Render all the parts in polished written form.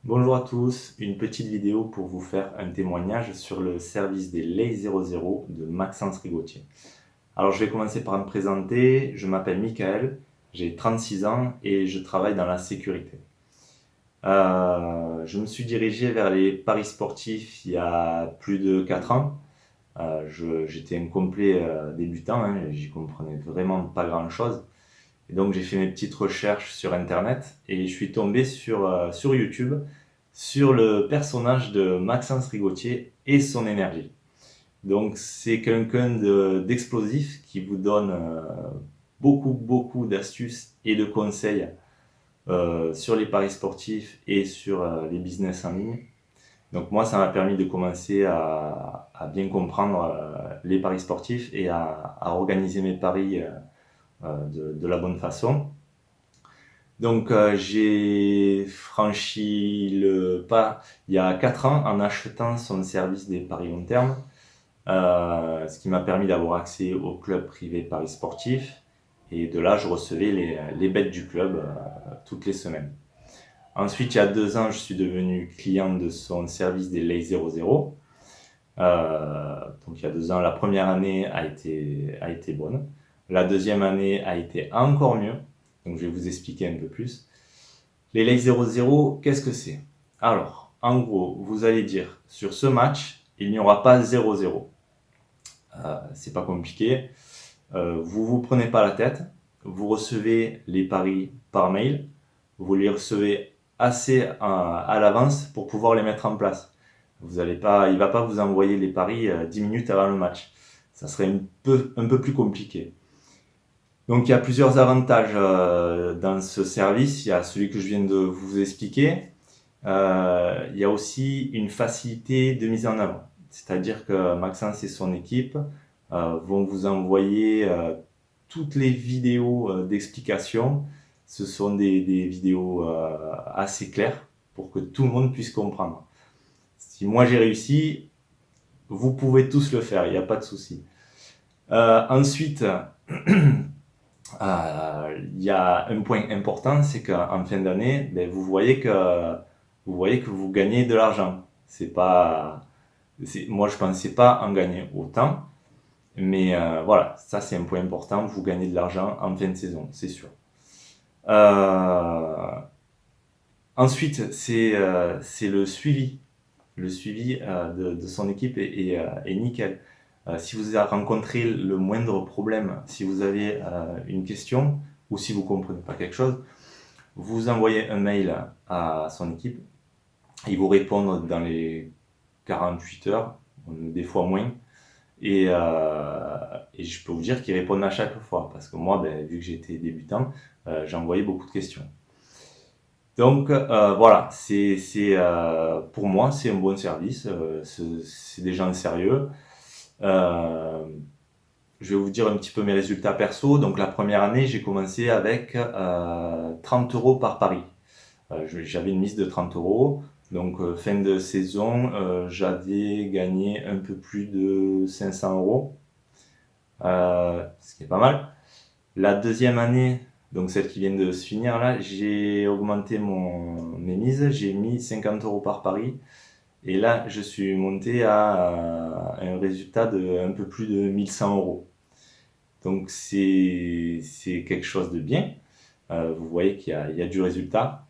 Bonjour à tous, une petite vidéo pour vous faire un témoignage sur le service des Lay 00 de Maxence Rigotier. Alors je vais commencer par me présenter, je m'appelle Michael, j'ai 36 ans et je travaille dans la sécurité. Je me suis dirigé vers les paris sportifs il y a plus de 4 ans. J'étais un complet débutant, j'y comprenais vraiment pas grand chose. Et donc j'ai fait mes petites recherches sur internet et je suis tombé sur YouTube sur le personnage de Maxence Rigotier et son énergie. Donc c'est quelqu'un d'explosif qui vous donne beaucoup d'astuces et de conseils sur les paris sportifs et sur les business en ligne. Donc moi ça m'a permis de commencer à bien comprendre les paris sportifs et à organiser mes paris de la bonne façon. Donc j'ai franchi le pas il y a 4 ans en achetant son service des paris long terme, ce qui m'a permis d'avoir accès au club privé paris sportifs. Et de là, je recevais les bêtes du club toutes les semaines. Ensuite, il y a 2 ans, je suis devenu client de son service des Lay 00. Donc il y a 2 ans, la première année a été bonne. La deuxième année a été encore mieux. Donc je vais vous expliquer un peu plus. Les Lay 00, qu'est-ce que c'est? Alors, en gros, vous allez dire, sur ce match, il n'y aura pas 0-0. C'est pas compliqué. Vous prenez pas la tête. Vous recevez les paris par mail. Vous les recevez assez à l'avance pour pouvoir les mettre en place. Il va pas vous envoyer les paris 10 minutes avant le match. Ça serait un peu plus compliqué. Donc il y a plusieurs avantages dans ce service. Il y a celui que je viens de vous expliquer. Il y a aussi une facilité de mise en œuvre. C'est-à-dire que Maxence et son équipe vont vous envoyer toutes les vidéos d'explication. Ce sont des vidéos assez claires pour que tout le monde puisse comprendre. Si moi j'ai réussi, vous pouvez tous le faire, il n'y a pas de souci. Ensuite, il y a un point important, c'est qu'en fin d'année, vous voyez que vous gagnez de l'argent. Moi je pensais pas en gagner autant, mais voilà, ça c'est un point important. Vous gagnez de l'argent en fin de saison, c'est sûr. Ensuite, c'est le suivi. Le suivi de son équipe est nickel. Si vous avez rencontré le moindre problème, si vous avez une question ou si vous ne comprenez pas quelque chose, vous envoyez un mail à son équipe. Ils vous répondent dans les 48 heures, des fois moins. Et je peux vous dire qu'ils répondent à chaque fois parce que moi, vu que j'étais débutant, j'ai envoyé beaucoup de questions. Donc voilà, pour moi, c'est un bon service, c'est des gens sérieux. Je vais vous dire un petit peu mes résultats perso. Donc la première année, j'ai commencé avec 30 euros par pari. J'avais une mise de 30 euros. Donc fin de saison, j'avais gagné un peu plus de 500 euros, ce qui est pas mal. La deuxième année, donc celle qui vient de se finir là, j'ai augmenté mes mises, j'ai mis 50 euros par pari. Et là, je suis monté à un résultat de un peu plus de 1100 euros. Donc c'est quelque chose de bien. Vous voyez qu'il y a du résultat.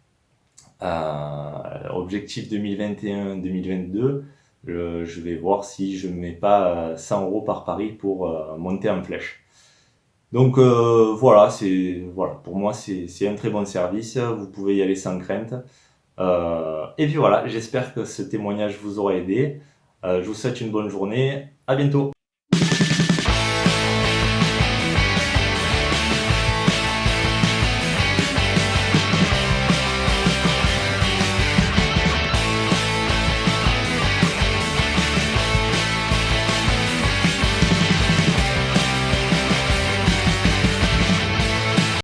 Objectif 2021-2022, je vais voir si je ne mets pas 100 euros par pari pour monter en flèche. Donc voilà, pour moi c'est un très bon service, vous pouvez y aller sans crainte. Et puis voilà, j'espère que ce témoignage vous aura aidé. Je vous souhaite une bonne journée, à bientôt.